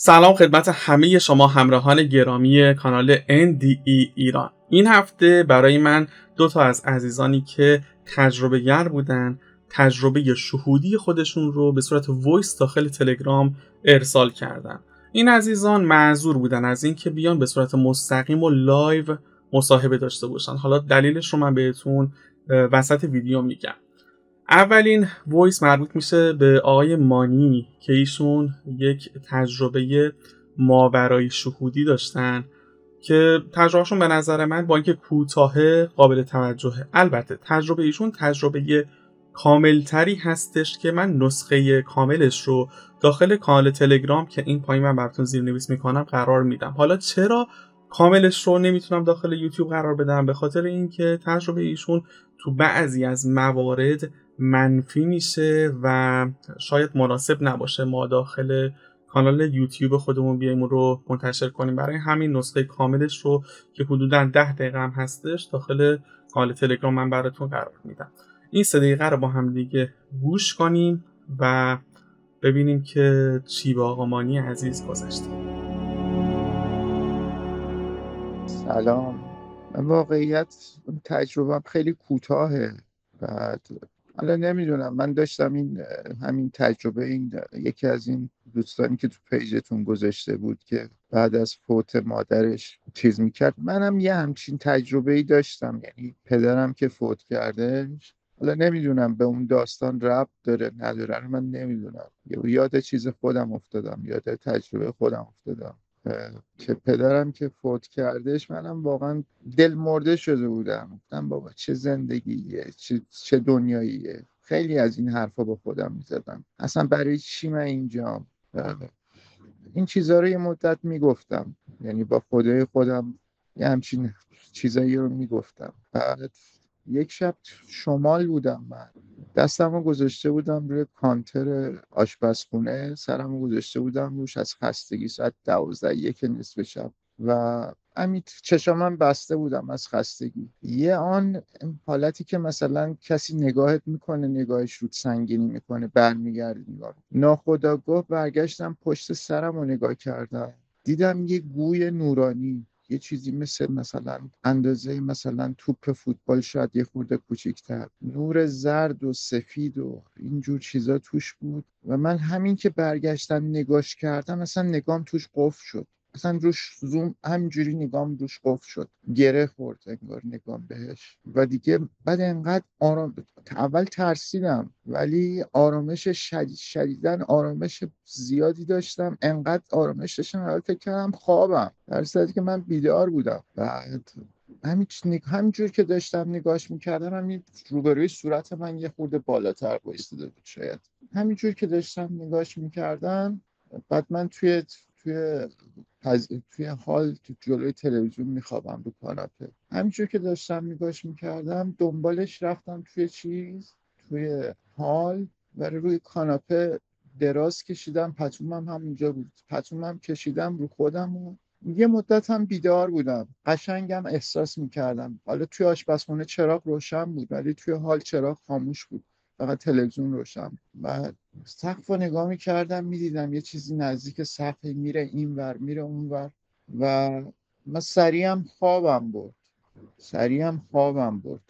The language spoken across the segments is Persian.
سلام خدمت همه شما همراهان گرامی کانال NDE ایران. این هفته برای من دو تا از عزیزانی که تجربه گر بودن تجربه شهودی خودشون رو به صورت وایس داخل تلگرام ارسال کردن. این عزیزان معذور بودن از این که بیان به صورت مستقیم و لایو مصاحبه داشته باشن. حالا دلیلش رو من بهتون وسط ویدیو میگم. اولین وایس مربوط میشه به آقای مانی که ایشون یک تجربه ماورای شهودی داشتن که تجربهشون به نظر من با اینکه کوتاه قابل توجهه. البته تجربه ایشون تجربه کاملتری هستش که من نسخه کاملش رو داخل کانال تلگرام که این پایین من براتون زیرنویس میکنم قرار میدم. حالا چرا کاملش رو نمیتونم داخل یوتیوب قرار بدم؟ به خاطر اینکه تجربه ایشون تو بعضی از موارد منفی میشه و شاید مناسب نباشه ما داخل کانال یوتیوب خودمون بیایم رو منتشر کنیم. برای همین نسخه کاملش رو که حدوداً 10 دقیقه هم هستش داخل کانال تلگرام من براتون قرار میدم. این 3 دقیقه رو با هم دیگه گوش کنیم و ببینیم که چی با آقا مانی عزیز گذشته. سلام. من واقعیت تجربه‌ام خیلی کوتاهه. بعد حالا نمیدونم، من داشتم همین تجربه، یکی از این دوستانی که تو پیجتون گذاشته بود که بعد از فوت مادرش چیز میکرد، منم یه همچین تجربه‌ای داشتم. یعنی پدرم که فوت کرده، حالا نمیدونم به اون داستان ربط داره نداره رو من نمیدونم، یاد چیز خودم افتادم، یاد تجربه خودم افتادم که پدرم که فوت کردش منم واقعا دل مرده شده بودم. گفتم بابا چه زندگیه، چه دنیاییه. خیلی از این حرفا با خودم میزدم، اصلا برای چی من اینجام. این چیزها رو یه مدت میگفتم، یعنی با خدای خودم یه همچین چیزایی رو میگفتم. بعد یک شب شمال بودم، من دستمو گذاشته بودم روی کانتر آشپزخونه، سرمو گذاشته بودم روش از خستگی، ساعت 12 یک نصف شب و همین چشامم بسته بودم از خستگی. یه آن حالتی که مثلا کسی نگاهت میکنه، نگاهش رو سنگینی میکنه، برمیگردی نگاه، ناخودآگاه برگشتم پشت سرم و نگاه کردم، دیدم یه گوی نورانی، یه چیزی مثلا اندازه مثلا توپ فوتبال، شاید یه خورده کوچیک‌تر، نور زرد و سفید و اینجور چیزا توش بود و من همین که برگشتم نگاش کردم اصلا نگام توش قفل شد، اصلا روش زوم همینجوری نگام روش قفل شد، گره خورد انگار نگام بهش و دیگه بعد انقدر آرام، اول ترسیدم ولی آرامش شدیدن آرامش زیادی داشتم، انقدر آرامش داشتم اول فکر کردم خوابم، در صورتی که من بیدار بودم. بعد همینجور که داشتم نگاش میکردم همین روبروی صورت من یه خورده بالاتر بایستده بود شاید، همینجور که داشتم نگاش میکردم بعد من توی حال تو جلوی تلویزیون میخوابم رو کاناپه، همینجور که داشتم نگاش میکردم دنبالش رفتم توی حال و روی کاناپه دراز کشیدم، پتومم همونجا بود، پتومم کشیدم رو خودم و یه مدت هم بیدار بودم، قشنگم احساس میکردم. حالا توی آشپزخونه چراغ روشن بود ولی توی حال چراغ خاموش بود، فقط تلویزیون روشن. بعد سقف رو نگاه میکردم، میدیدم یه چیزی نزدیک سقف میره این ور میره اون ور و من سریعم خوابم برد.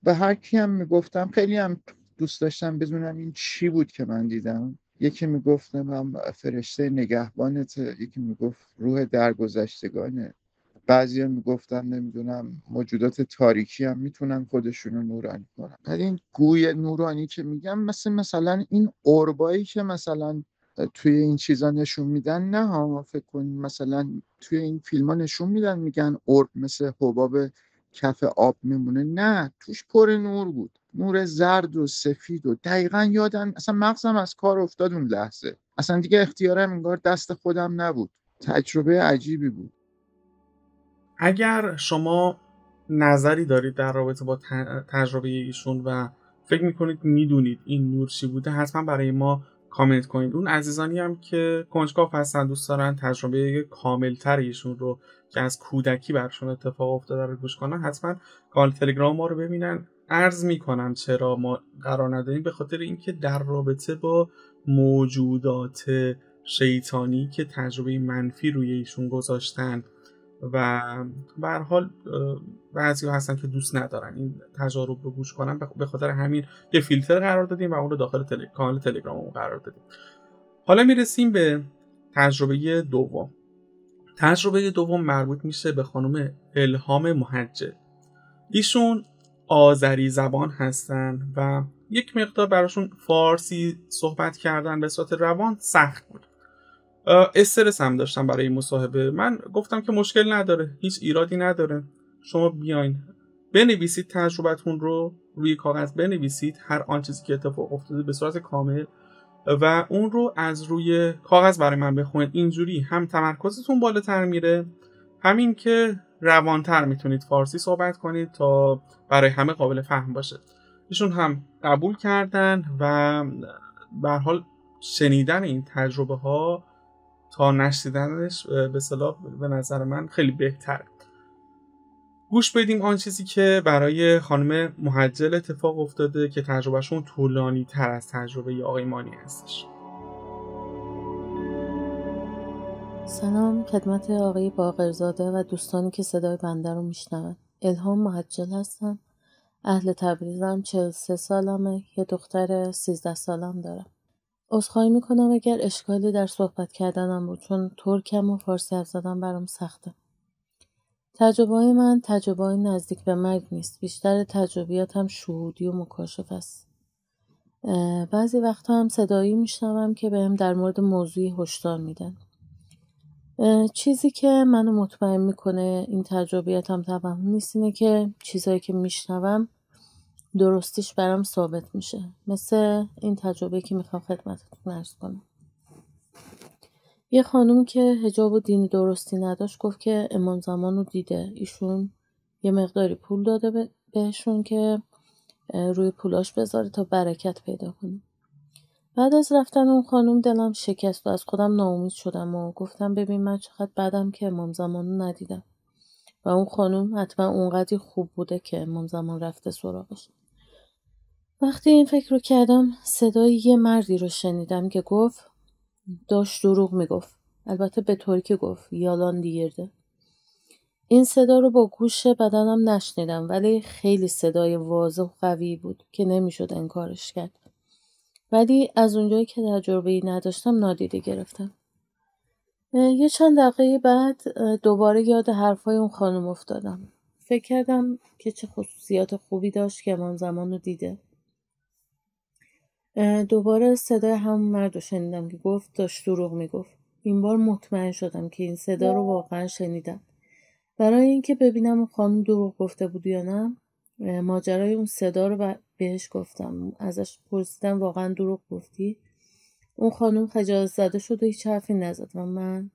به هر کی هم میگفتم، خیلی هم دوست داشتم بدونم این چی بود که من دیدم. یکی میگفتم هم فرشته نگهبانته، یکی میگفت روح درگذشتگانه، بعضی هم میگفتن نمیدونم موجودات تاریکی هم میتونن خودشونو نورانی کنن. ولی این گوی نورانی که میگم مثلا این اوربایی که مثلا توی این چیزا نشون میدن، نه ها، فکر کنین مثلا توی این فیلم ها نشون میدن میگن اورب مثل حباب کف آب میمونه، نه، توش پر نور بود، نور زرد و سفید و دقیقا یادم، اصلا مغزم از کار افتاد اون لحظه، اصلا دیگه اختیارم انگار دست خودم نبود. تجربه عجیبی بود. اگر شما نظری دارید در رابطه با تجربه ایشون و فکر میکنید میدونید این نور چی بوده، حتما برای ما کامنت کنید. اون عزیزانی هم که کنجکاو هستن، دوست دارن تجربه کاملتر ایشون رو که از کودکی برشون اتفاق افتاده رو گوش کنن، حتما کانال تلگرام ما رو ببینن. عرض میکنم چرا ما قرار نداریم، به خاطر اینکه در رابطه با موجودات شیطانی که تجربه منفی روی ایشون گذاشتن و به هر حال بعضی‌ها هستن که دوست ندارن این تجارب رو گوش کنن، به خاطر همین یه فیلتر قرار دادیم و اون رو داخل کانال تلگراممون قرار دادیم. حالا میرسیم به تجربه دوم. تجربه دوم مربوط میشه به خانم الهام محجل. ایشون آذری زبان هستن و یک مقدار براشون فارسی صحبت کردن به صورت روان سخت بود. استرس هم داشتم برای این مصاحبه. من گفتم که مشکل نداره، هیچ ایرادی نداره، شما بیاین بنویسید تجربتون رو روی کاغذ، بنویسید هر آن چیزی که اتفاق افتاده به صورت کامل و اون رو از روی کاغذ برای من بخونید. اینجوری هم تمرکزتون بالاتر میره، همین که روانتر میتونید فارسی صحبت کنید تا برای همه قابل فهم باشه. ایشون هم قبول کردن و به هر حال شنیدن این تجربه ها تا نشنیدنش به اصطلاح به نظر من خیلی بهتر. گوش بدیم آن چیزی که برای خانم محجل اتفاق افتاده که تجربهشون طولانی تر از تجربه آقای مانی هستش. سلام خدمت آقای باقرزاده و دوستانی که صدای بنده رو میشنون. الهام محجل هستم. اهل تبریزم، 43 سالمه، یه دختر 13 سالم دارم. عذرخواهی میکنم اگر اشکالی در صحبت کردنم بود، چون ترکم و فارسی حرف زدن برام سخته. تجربه‌های من تجربه‌های نزدیک به مرگ نیست، بیشتر تجربیاتم شهودی و مکاشف است. بعضی وقتا هم صدایی میشنوم که بهم در مورد موضوعی هشدار میدن. چیزی که منو مطمئن میکنه این تجربیاتم توهم نیست اینه که چیزایی که میشنوم درستیش برام ثابت میشه، مثل این تجربه که میخوام خدمتتون عرض کنم. یه خانوم که حجاب و دین درستی نداشت گفت که امام زمان رو دیده، ایشون یه مقداری پول داده بهشون که روی پولاش بذاره تا برکت پیدا کنه. بعد از رفتن اون خانوم دلم شکست و از خودم ناامید شدم و گفتم ببین من چقدر بدم که امام زمان رو ندیدم و اون خانوم حتما اونقدر خوب بوده که امام زمان رفته سراغش. وقتی این فکر رو کردم صدای یه مردی رو شنیدم که داشت دروغ میگفت، البته به طوری که گفت یالان دیگرده. این صدا رو با گوش بدنم نشنیدم ولی خیلی صدای واضح و قوی بود که نمیشد انکارش کرد. ولی از اونجایی که تجربه‌ای نداشتم نادیده گرفتم. یه چند دقیقه بعد دوباره یاد حرفای اون خانم افتادم. فکر کردم که چه خصوصیات خوبی داشت که امام زمان رو دیده. دوباره صدای همون مرد رو شنیدم که داشت دروغ میگفت. این بار مطمئن شدم که این صدا رو واقعا شنیدم. برای اینکه ببینم اون خانم دروغ گفته بود یا نه، ماجرای اون صدا رو بهش گفتم. ازش پرسیدم واقعا دروغ گفتی؟ اون خانم خجالت زده شد و هیچ حرفی نزد و من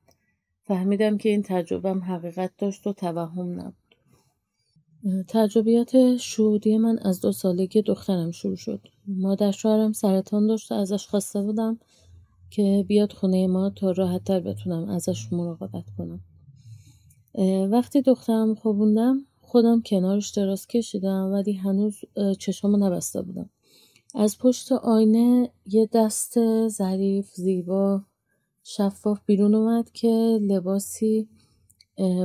فهمیدم که این تجربهم حقیقت داشت و توهم نبود. تجربیات شهودی من از 2 سالگی دخترم شروع شد. مادر شوهرم سرطان داشت و ازش خواسته بودم که بیاد خونه ما تا راحت‌تر بتونم ازش مراقبت کنم. وقتی دخترم خوابوندم خودم کنارش دراز کشیدم ولی هنوز چشامو نبسته بودم. از پشت آینه یه دست ظریف زیبا شفاف بیرون اومد که لباسی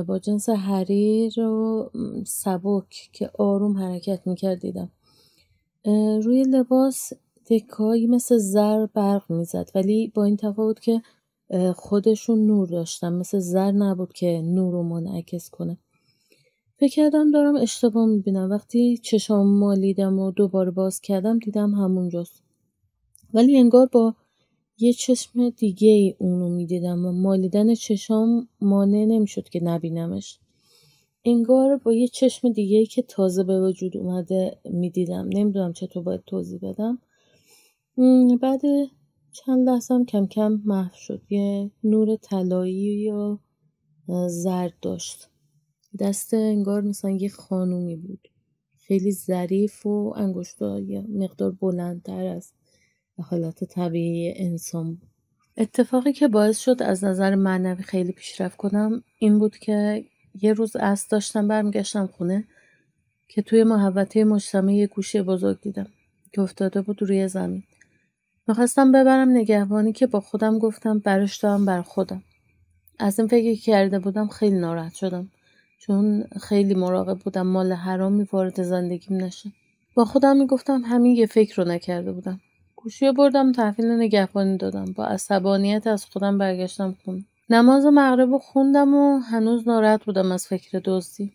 با جنس حریر و سبک که آروم حرکت میکرد دیدم. روی لباس تکه‌هایی مثل زر برق میزد ولی با این تفاوت که خودشون نور داشتن، مثل زر نبود که نور رو منعکس کنه. فکر کردم دارم اشتباه میبینم. وقتی چشام مالیدم و دوباره باز کردم دیدم همونجاست، ولی انگار با یه چشم دیگه ای اونو میدیدم و مالیدن چشام مانع نمیشد که نبینمش. انگار با یه چشم دیگه ای که تازه به وجود اومده میدیدم. نمیدونم چطور باید توضیح بدم. بعد چند لحظه هم کم کم محو شد. یه نور طلایی یا زرد داشت. دست انگار مثلا یه خانومی بود، خیلی ظریف و انگشتا یه مقدار بلندتر از حالت طبیعی انسان بود. اتفاقی که باعث شد از نظر معنوی خیلی پیشرفت کنم این بود که یه روز عصر داشتم برمیگشتم خونه که توی محوطه مجتمع یه گوشی بزرگ دیدم که افتاده بود روی زمین. میخواستم ببرم نگهبانی که با خودم گفتم برش دارم بر خودم. از این فکر کرده بودم خیلی ناراحت شدم، چون خیلی مراقب بودم مال حرامی وارد زندگیم نشه. با خودم میگفتم همین یه فکر رو نکرده بودم. گوشی بردم تحویل نگهبانی دادم. با عصبانیت از خودم برگشتم خونه. نماز مغرب رو خوندم و هنوز ناراحت بودم از فکر دزدی.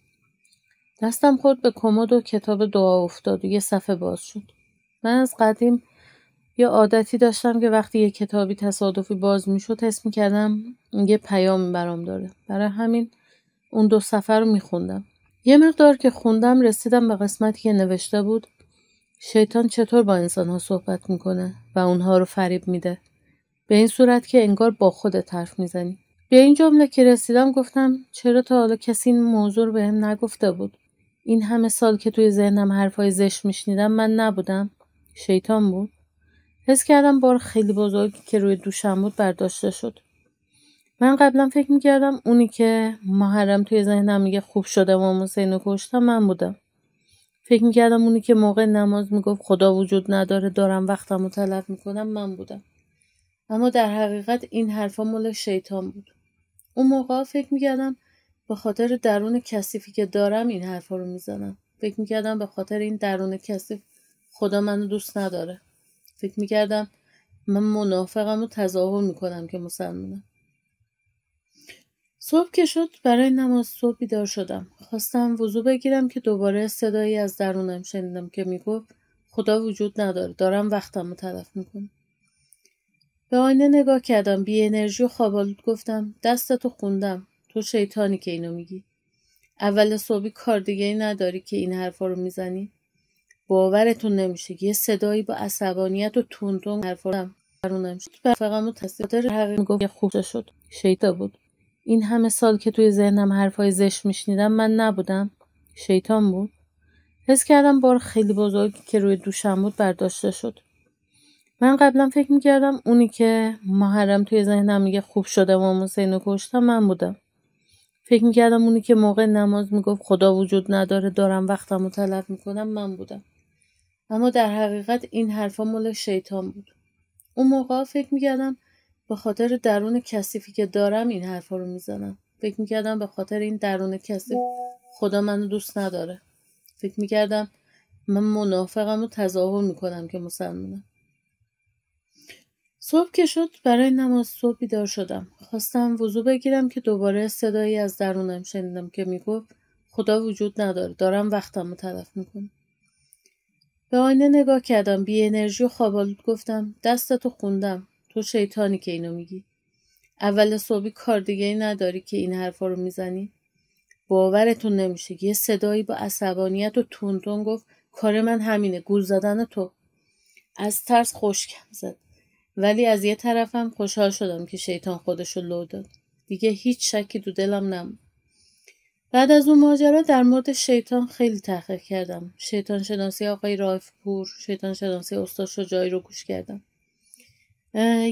دستم خورد به کمد و کتاب دعا افتاد و یه صفحه باز شد. من از قدیم یه عادتی داشتم که وقتی یه کتابی تصادفی باز میشد حس میکردم یه پیام برام داره. برای همین اون 2 صفحه رو میخوندم. یه مقدار که خوندم رسیدم به قسمتی که نوشته بود شیطان چطور با انسان‌ها صحبت میکنه و اونها رو فریب میده. به این صورت که انگار با خودت حرف میزنی. به این جمله که رسیدم گفتم چرا تا حالا کسی این موضوع رو بهم نگفته بود؟ این همه سال که توی ذهنم حرفای زشت میشنیدم من نبودم؟ شیطان بود؟ حس کردم بار خیلی بزرگی که روی دوشم بود برداشته شد. من قبلا فکر میکردم اونی که محرم توی ذهنم میگه خوب شده امام حسین رو کشتم من بودم. فکر میکردم اونی که موقع نماز میگفت خدا وجود نداره دارم وقتم رو تلف میکنم من بودم. اما در حقیقت این حرفا مال شیطان بود. اون موقع فکر میکردم به خاطر درون کثیفی که دارم این حرفا رو میزنم. فکر میکردم به خاطر این درون کثیف خدا منو دوست نداره. فکر میکردم من منافقم و تظاهر میکنم که مسلمانم. صبح که شد برای نماز صبح بیدار شدم. خواستم وضو بگیرم که دوباره صدایی از درونم شنیدم که میگفت خدا وجود نداره دارم وقتم رو تلف میکنم. به آینه نگاه کردم. بی انرژی و خوابالود گفتم دستتو خوندم. تو شیطانی که اینو میگی. اول صبحی کار دیگه ای نداری که این حرفا رو میزنی؟ باورتون نمیشه. یه صدایی با عصبانیت و تون حرفا درونم شد. فقط تصدیق حقیقی میگفت خوب شد. شیطان بود. این همه سال که توی ذهنم حرفای زشت میشنیدم من نبودم؟ شیطان بود؟ حس کردم بار خیلی بزرگی که روی دوشم بود برداشته شد. من قبلا فکر میکردم اونی که محرم توی ذهنم میگه خوب شده امام حسین رو کشتم من بودم. فکر میکردم اونی که موقع نماز میگفت خدا وجود نداره دارم وقتم رو تلف میکنم من بودم. اما در حقیقت این حرفا مال شیطان بود. اون موقع فکر میکردم به خاطر درون کثیفی که دارم این حرفا رو میزنم. فکر میکردم به خاطر این درون کثیف خدا منو دوست نداره. فکر میکردم من منافقم و تظاهر میکنم که مسلمانم. صبح که شد برای نماز صبح بیدار شدم. خواستم وضو بگیرم که دوباره صدایی از درونم شنیدم که میگفت خدا وجود نداره دارم وقتم رو تلف میکنم. به آینه نگاه کردم. بی انرژی و خوابالود گفتم دستتو خوندم. تو شیطانی که اینو میگی. اول صبحی کار دیگه ای نداری که این حرفا رو میزنی؟ باورتون نمیشه. یه صدایی با عصبانیت و تون گفت کار من همینه گول زدن تو. از ترس خشکم زد. ولی از یه طرفم خوشحال شدم که شیطان خودشو لو داد. دیگه هیچ شکی تو دلم نموند. بعد از اون ماجرا در مورد شیطان خیلی تحقیق کردم. شیطان شناسی آقای رائف پور، شیطان شناسی استاد شجاعی رو گوش کردم.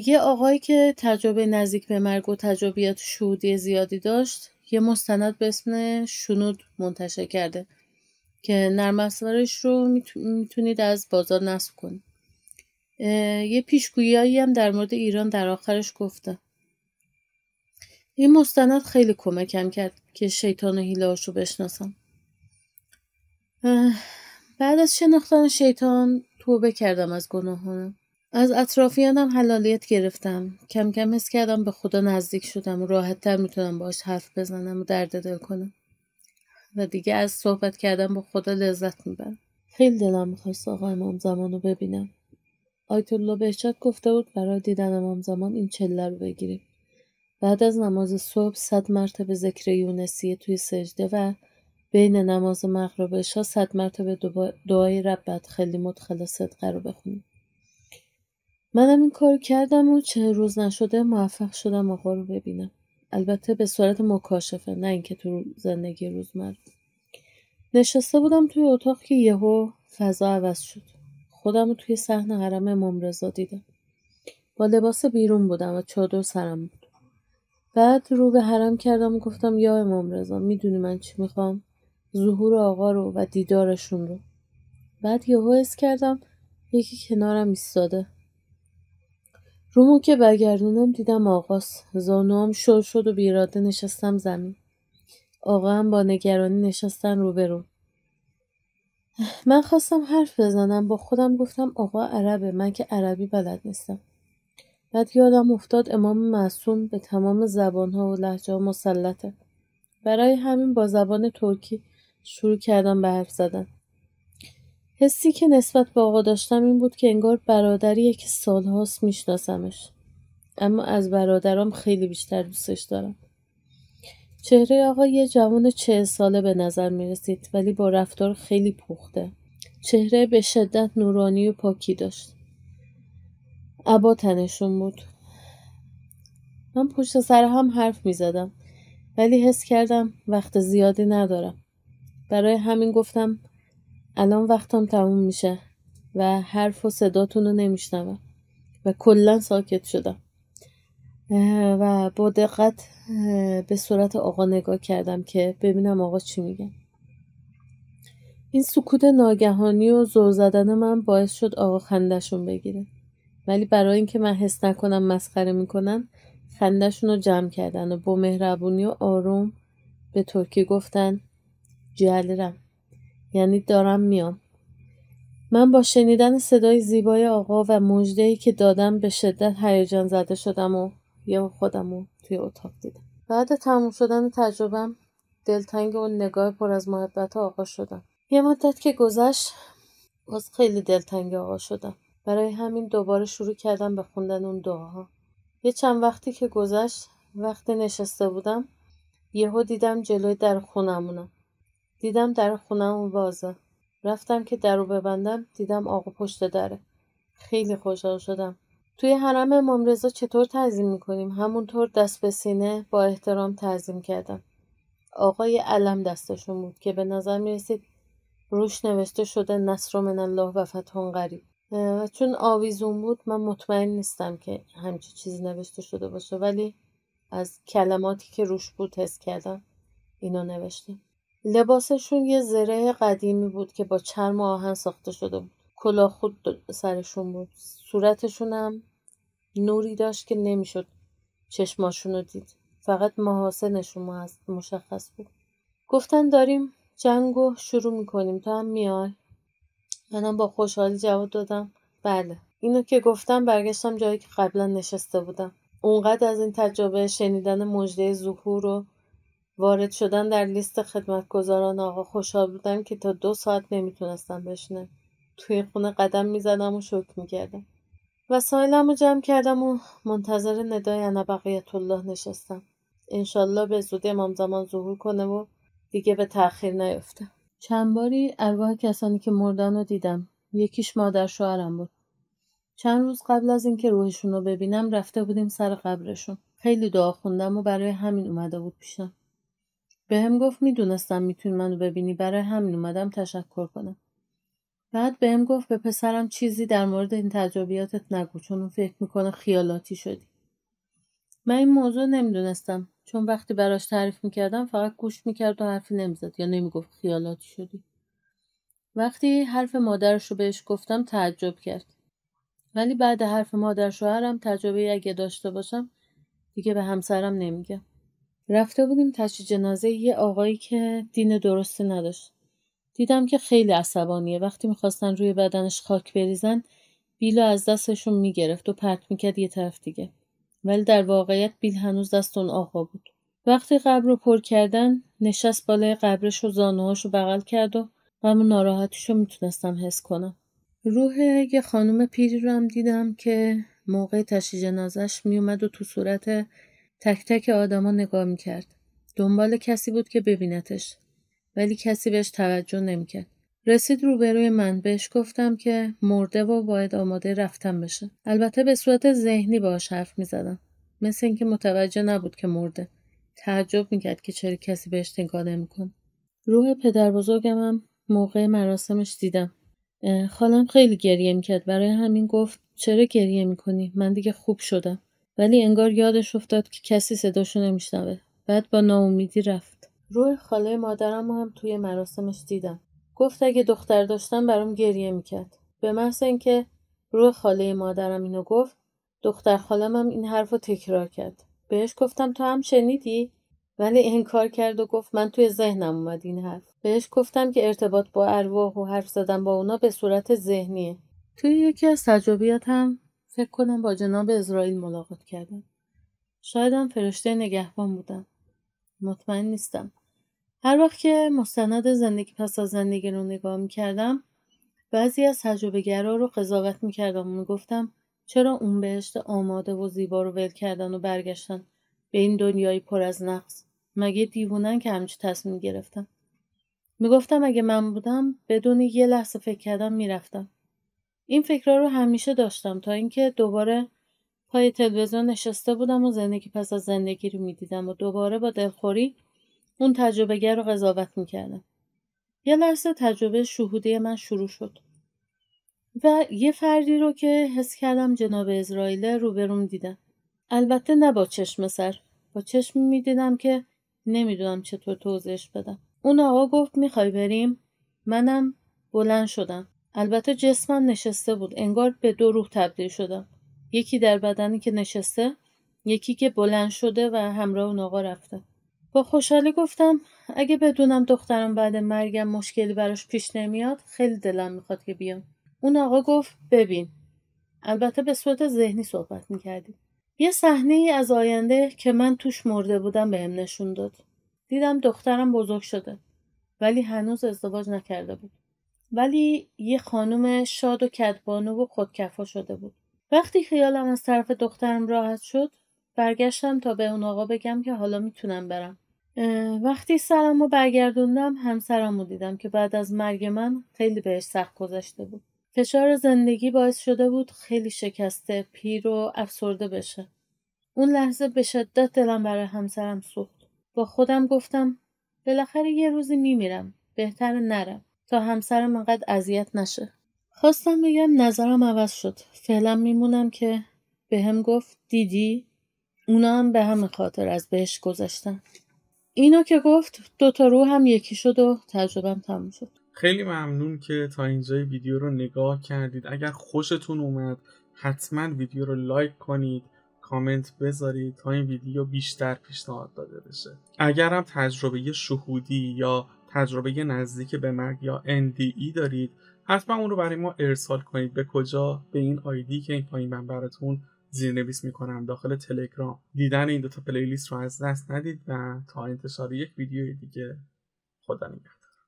یه آقایی که تجربه نزدیک به مرگ و تجربیات شهودی زیادی داشت یه مستند به اسم شنود منتشر کرده که نرم افزارش رو میتونید از بازار نصب کنید. یه پیشگویی هم در مورد ایران در آخرش گفته. این مستند خیلی کمکم کرد که شیطان و حیله‌هاش رو بشناسم. بعد از شناختن شیطان توبه کردم از گناهانم. از اطرافیانم حلالیت گرفتم. کم کم حس کردم به خدا نزدیک شدم و راحت‌تر میتونم باهاش حرف بزنم و درد دل کنم. و دیگه از صحبت کردن با خدا لذت میبرم. خیلی دلم میخواست آقا امام زمان رو ببینم. آیت الله بهشت گفته بود برای دیدن امام زمان این چله رو بگیریم. بعد از نماز صبح 100 مرتبه ذکر یونسیه توی سجده و بین نماز مغرب و عشا 100 مرتبه دعای رب ادخلنی مدخل صدق رو بخونیم. منم این کار کردم و 4 روز نشده موفق شدم آقا رو ببینم. البته به صورت مکاشفه، نه اینکه تو زندگی روزمره. نشسته بودم توی اتاق که یهو فضا عوض شد. خودم رو توی صحن حرم امام رضا دیدم. با لباس بیرون بودم و چادر سرم بود. بعد رو به حرم کردم و گفتم یا امام رضا میدونی من چی میخوام؟ ظهور آقا رو و دیدارشون رو. بعد یهو حس کردم یکی کنارم ایستاده. رومو که برگردونم دیدم آقاست. زانوام شل شد و بیراده نشستم زمین. آقا هم با نگرانی نشستن روبرو. من خواستم حرف بزنم، با خودم گفتم آقا عربه، من که عربی بلد نیستم. بعد یادم افتاد امام معصوم به تمام زبانها و لهجه‌ها مسلطه. برای همین با زبان ترکی شروع کردم به حرف زدن. حسی که نسبت به آقا داشتم این بود که انگار برادریه که سالهاست میشناسمش، اما از برادرام خیلی بیشتر دوستش دارم. چهره آقا یه جوان 40 ساله به نظر می رسید، ولی با رفتار خیلی پخته. چهره به شدت نورانی و پاکی داشت. عبا تنشون بود. من پشت سر هم حرف می زدم، ولی حس کردم وقت زیادی ندارم. برای همین گفتم الان وقتم تموم میشه و حرف و صداتون رو نمیشنوم و کلا ساکت شدم و با دقت به صورت آقا نگاه کردم که ببینم آقا چی میگن. این سکوت ناگهانی و زل زدن من باعث شد آقا خنده‌شون بگیره، ولی برای اینکه من حس نکنم مسخره میکنن خنده‌شون رو جمع کردن و با مهربونی و آروم به ترکی گفتن جلیرم، یعنی دارم میام. من با شنیدن صدای زیبای آقا و مژده‌ای که دادم به شدت هیجان زده شدم و یهو خودم رو توی اتاق دیدم. بعد تموم شدن تجربه‌ام دلتنگ اون نگاه پر از محبت آقا شدم. یه مدت که گذشت باز خیلی دلتنگ آقا شدم. برای همین دوباره شروع کردم به خوندن اون دعاها. یه چند وقتی که گذشت، وقتی نشسته بودم یهو دیدم جلوی در خونمونم. دیدم در خونمون بازه. رفتم که درو ببندم دیدم آقا پشت دره. خیلی خوشحال شدم. توی حرم امام رضا چطور تعظیم میکنیم؟ همونطور دست به سینه با احترام تعظیم کردم. آقا یه علم دستشون بود که به نظر میرسید روش نوشته شده نصر من الله و فتح قریب. و چون آویزون بود من مطمئن نیستم که همچی چیزی نوشته شده باشه، ولی از کلماتی که روش بود حس کردم اینو نوشته. لباسشون یه زره قدیمی بود که با چرم و آهن ساخته شده بود. کلاه خود سرشون بود. صورتشون هم نوری داشت که نمیشد چشماشونو دید. فقط محاسنشون مشخص بود. گفتن داریم جنگو شروع میکنیم، تو هم میای؟ منم با خوشحالی جواب دادم بله. اینو که گفتم برگشتم جایی که قبلا نشسته بودم. اونقدر از این تجربه شنیدن مژده ظهور و وارد شدن در لیست خدمتگزاران آقا خوشحال بودم که تا 2 ساعت نمیتونستم بشینم. توی خونه قدم میزدم و شکر میکردم. وسایلم رو جمع کردم و منتظر ندای انا بقیت الله نشستم. انشالله به زودی امام زمان ظهور کنه و دیگه به تأخیر نیفته. چند باری ارواح کسانی که مردن رو دیدم. یکیش مادر شوهرم بود. چند روز قبل از اینکه روحشون رو ببینم رفته بودیم سر قبرشون. خیلی دعا خوندم و برای همین اومده بود پیشم. بهم گفت میدونستم میتونی منو ببینی، برای همین اومدم تشکر کنم. بعد بهم گفت به پسرم چیزی در مورد این تجربیاتت نگو، چون اون فکر میکنه خیالاتی شدی. من این موضوع نمیدونستم، چون وقتی براش تعریف میکردم فقط گوش میکرد و حرفی نمیزد یا نمیگفت خیالاتی شدی. وقتی حرف مادرش رو بهش گفتم تعجب کرد. ولی بعد حرف مادر شوهرم تجربه اگه داشته باشم دیگه به همسرم نمیگم. رفته بودیم تشییع جنازه یه آقایی که دین درستی نداشت. دیدم که خیلی عصبانیه. وقتی میخواستن روی بدنش خاک بریزن بیلو از دستشون میگرفت و پرت میکرد یه طرف دیگه. ولی در واقعیت بیل هنوز دست اون آقا بود. وقتی قبر رو پر کردن نشست بالای قبرش و زانوهاشو بغل کرد و غم و ناراحتیشو میتونستم حس کنم. روح یه خانم پیری رو هم دیدم که موقع تشییع جنازش میومد و تو صورت تک تک آدما نگاه میکرد. دنبال کسی بود که ببینتش، ولی کسی بهش توجه نمیکرد. رسید روبروی من، بهش گفتم که مرده و باید آماده رفتن بشه. البته به صورت ذهنی باهاش حرف میزدم، مثل اینکه متوجه نبود که مرده. تعجب میکرد که چرا کسی بهش نگاه نمیکنه. روح پدر بزرگم هم موقع مراسمش دیدم. خالم خیلی گریه میکرد، برای همین گفت چرا گریه میکنی؟ من دیگه خوب شدم. ولی انگار یادش افتاد که کسی صداشو نمیشنوه. بعد با ناامیدی رفت. روح خاله مادرم هم توی مراسمش دیدم. گفت اگه دختر داشتم برام گریه میکرد. به محض اینکه روح خاله مادرم اینو گفت، دختر خالم هم این حرف رو تکرار کرد. بهش گفتم تو هم شنیدی؟ ولی انکار کرد و گفت من توی ذهنم اومد این حرف. بهش گفتم که ارتباط با ارواح و حرف زدن با اونا به صورت ذهنیه. توی یکی از تجربیاتم فکر کنم با جناب اسرائیل ملاقات کردم. شاید هم فرشته نگهبان بودم. مطمئن نیستم. هر وقت که مستند زندگی پس از زندگی رو نگاه می‌کردم، بعضی از تجربه‌گرا رو قضاوت می‌کردم و می‌گفتم چرا اون بهشت آماده و زیبا رو ول کردن و برگشتن به این دنیای پر از نقص؟ مگه دیوونن که همچین تصمیم گرفتن؟ می‌گفتم اگه من بودم بدون یه لحظه فکر کردم می‌رفتم. این فکرها رو همیشه داشتم تا اینکه دوباره پای تلویزیون نشسته بودم و زندگی پس از زندگی رو می‌دیدم و دوباره با دلخوری اون تجربه‌گر رو قضاوت می‌کردم. یه لحظه تجربه شهودی من شروع شد و یه فردی رو که حس کردم جناب اسرائیل روبروم دیدم. البته نه با چشم سر، با چشم می‌دیدم که نمیدونم چطور توضیحش بدم. اون آقا گفت میخوای بریم؟ منم بلند شدم. البته جسمم نشسته بود، انگار به دو روح تبدیل شدم. یکی در بدنی که نشسته، یکی که بلند شده و همراه اون آقا رفته. با خوشحالی گفتم اگه بدونم دخترم بعد مرگم مشکلی براش پیش نمیاد خیلی دلم میخواد که بیام. اون آقا گفت ببین. البته به صورت ذهنی صحبت میکردیم. یه صحنه ای از آینده که من توش مرده بودم بهم نشون داد. دیدم دخترم بزرگ شده ولی هنوز ازدواج نکرده بود. ولی یه خانم شاد و کدبانو و خودکفا شده بود. وقتی خیالم از طرف دخترم راحت شد برگشتم تا به اون آقا بگم که حالا میتونم برم. وقتی سرمو برگردوندم همسرمو دیدم که بعد از مرگ من خیلی بهش سخت گذشته بود. فشار زندگی باعث شده بود خیلی شکسته، پیر و افسرده بشه. اون لحظه به شدت دلم برای همسرم سوخت. با خودم گفتم بالاخره یه روزی میمیرم. بهتره نرم تا همسرم انقدر اذیت نشه. خواستم بگم نظرم عوض شد. فعلا میمونم که بهم گفت دیدی؟ اونا هم به همین خاطر از بهش گذشتن. اینو که گفت دوتا روح هم یکی شد و تجربم تموم شد. خیلی ممنون که تا اینجای ویدیو رو نگاه کردید. اگر خوشتون اومد حتما ویدیو رو لایک کنید، کامنت بذارید تا این ویدیو بیشتر پیشنهاد داده بشه. اگر هم تجربه شهودی یا تجربه نزدیک به مرگ یا NDE دارید حتما اون رو برای ما ارسال کنید. به کجا؟ به این آیدی که این پایین من براتون زیرنویس میکنم داخل تلگرام. دیدن این دوتا پلیلیست رو از دست ندید و تا انتشار یک ویدیوی دیگه خدا نگهدار.